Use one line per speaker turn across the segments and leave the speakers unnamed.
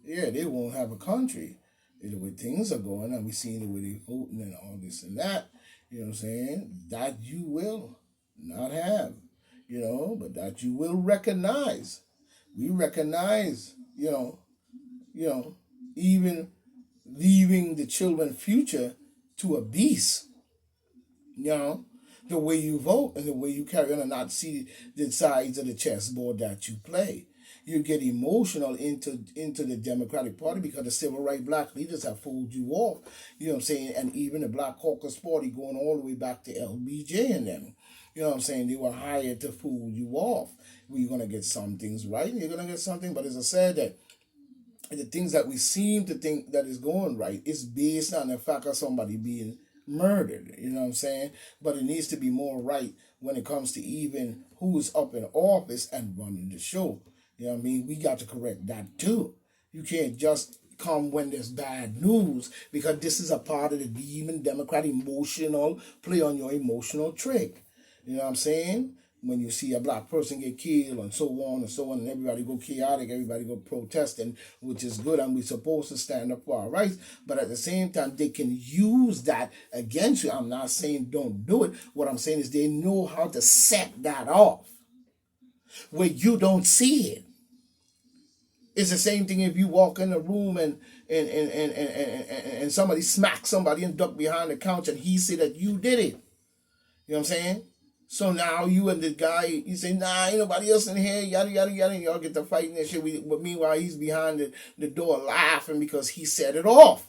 Yeah, they won't have a country. The way things are going, and we seeing the way they voting and all this and that. You know what I'm saying? That you will not have. But that you will recognize. We recognize. You know, even leaving the children future to a beast. You know, the way you vote and the way you carry on and not see the sides of the chessboard that you play. You get emotional into the Democratic Party because the civil rights black leaders have fooled you off. You know what I'm saying? And even the Black Caucus Party going all the way back to LBJ and them. You know what I'm saying? They were hired to fool you off. We're gonna get some things right, and you're gonna get something. But as I said, that the things that we seem to think that is going right is based on the fact of somebody being murdered. You know what I'm saying? But it needs to be more right when it comes to even who's up in office and running the show. You know what I mean? We got to correct that too. You can't just come when there's bad news because this is a part of the demon Democrat emotional play on your emotional trick. You know what I'm saying? When you see a black person get killed and so on and so on, and everybody go chaotic, everybody go protesting, which is good, and we're supposed to stand up for our rights. But at the same time, they can use that against you. I'm not saying don't do it. What I'm saying is they know how to set that off where you don't see it. It's the same thing if you walk in a room and somebody smacks somebody and duck behind the couch and he say that you did it. You know what I'm saying? So now you and the guy, you say, nah, ain't nobody else in here, yada, yada, yada, and y'all get to fighting and shit. But meanwhile, he's behind the door laughing because he set it off.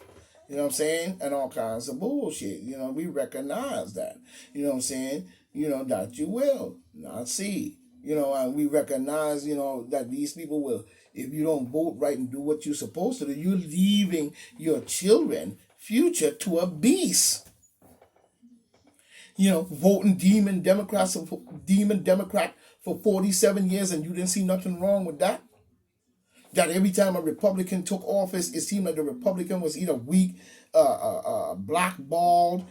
You know what I'm saying? And all kinds of bullshit. We recognize that. You know what I'm saying? That you will not see. And we recognize, that these people will, if you don't vote right and do what you're supposed to do, you're leaving your children future to a beast. Voting demon Democrat for 47 years, and you didn't see nothing wrong with that. That every time a Republican took office, it seemed like the Republican was either weak, blackballed,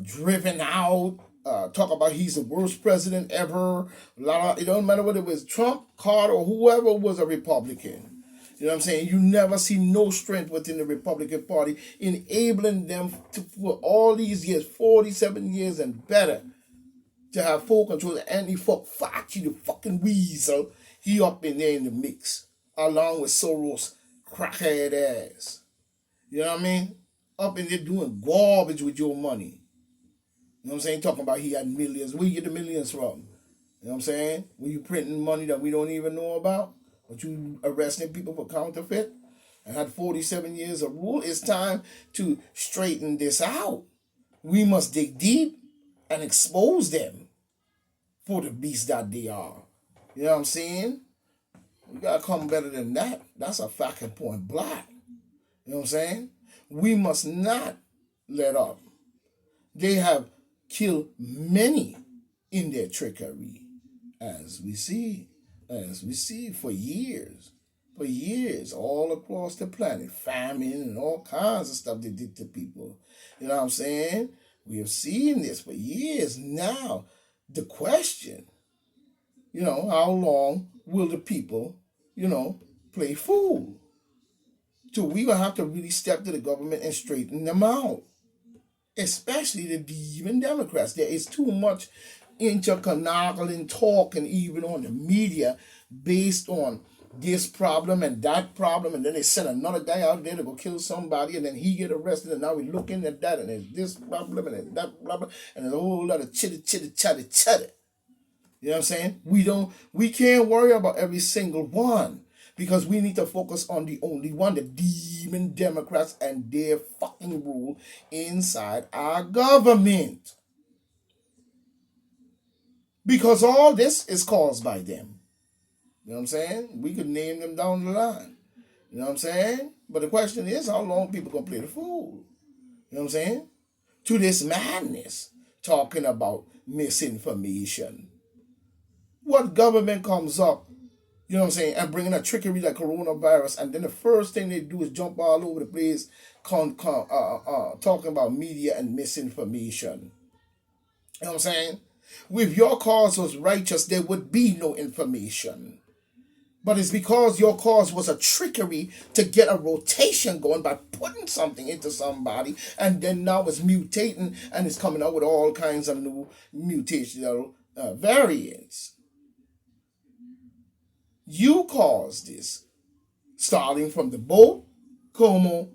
driven out. Talk about he's the worst president ever. It don't matter whether it was Trump, Carter, or whoever was a Republican. You know what I'm saying? You never see no strength within the Republican Party enabling them for all these years, 47 years and better, to have full control. And he fuck Fauci, the fucking weasel, he up in there in the mix, along with Soros' crackhead ass. You know what I mean? Up in there doing garbage with your money. You know what I'm saying? Talking about he had millions. Where you get the millions from? You know what I'm saying? Were you printing money that we don't even know about? But you arresting people for counterfeit and had 47 years of rule. It's time to straighten this out. We must dig deep and expose them for the beast that they are. You know what I'm saying? We gotta come better than that. That's a fucking point black. You know what I'm saying? We must not let up. They have killed many in their trickery, as we see for years, all across the planet, famine and all kinds of stuff they did to people. You know what I'm saying? We have seen this for years now. The question, how long will the people, play fool? So we're going to have to really step to the government and straighten them out. Especially the demon Democrats. There is too much interconnecting talking even on the media based on this problem and that problem, and then they send another guy out there to go kill somebody, and then he get arrested, and now we're looking at that, and there's this problem, and there's that problem, and there's a whole lot of chitty. You know what I'm saying? We can't worry about every single one because we need to focus on the only one, the demon Democrats and their fucking rule inside our government. Because all this is caused by them. You know what I'm saying? We could name them down the line. You know what I'm saying? But the question is, how long people gonna play the fool? You know what I'm saying? To this madness, talking about misinformation. What government comes up, you know what I'm saying, and bringing a trickery like coronavirus, and then the first thing they do is jump all over the place, talking about media and misinformation. You know what I'm saying? If your cause was righteous, there would be no information. But it's because your cause was a trickery to get a rotation going by putting something into somebody, and then now it's mutating and it's coming out with all kinds of new mutational variants. You caused this, starting from the boat, Como,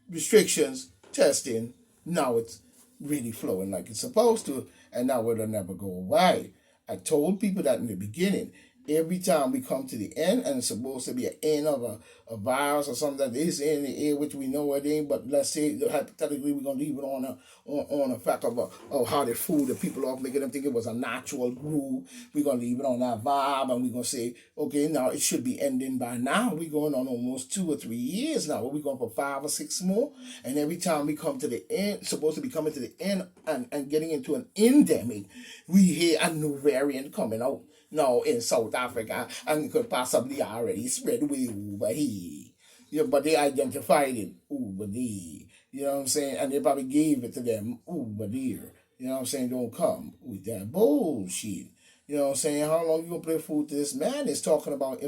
restrictions, testing. Now it's really flowing like it's supposed to, and now it'll never go away. I told people that in the beginning. Every time we come to the end, and it's supposed to be an end of a virus or something that is in the air, which we know it ain't, but let's say hypothetically we're gonna leave it on a fact of how they fooled the people off, making them think it was a natural groove. We're gonna leave it on that vibe, and we're gonna say, okay, now it should be ending by now. We're going on almost 2 or 3 years now. We're going for 5 or 6 more, and every time we come to the end, supposed to be coming to the end and getting into an endemic, we hear a new variant coming out. No, in South Africa, and could possibly already spread way over here. Yeah, but they identified it over there. You know what I'm saying? And they probably gave it to them over there. You know what I'm saying? Don't come with that bullshit. You know what I'm saying? How long you gonna play fool to this man is talking about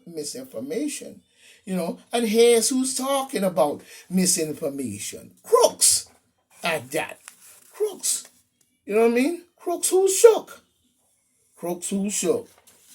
misinformation? You know, and here's who's talking about misinformation. Crooks at that. Crooks. You know what I mean? Crooks who shook. Crooks who shook.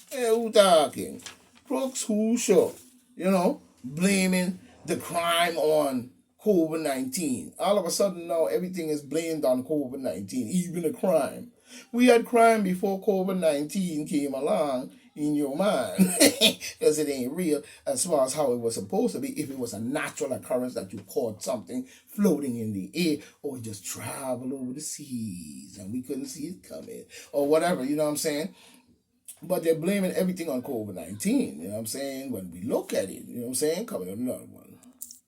Hey, who talking? Crooks who shook. You know, blaming the crime on COVID-19. All of a sudden now everything is blamed on COVID-19, even a crime. We had crime before COVID-19 came along in your mind because it ain't real as far as how it was supposed to be. If it was a natural occurrence that you caught something floating in the air or it just traveled over the seas and we couldn't see it coming or whatever, you know what I'm saying? But they're blaming everything on COVID-19, you know what I'm saying? When we look at it, you know what I'm saying? Coming up another one.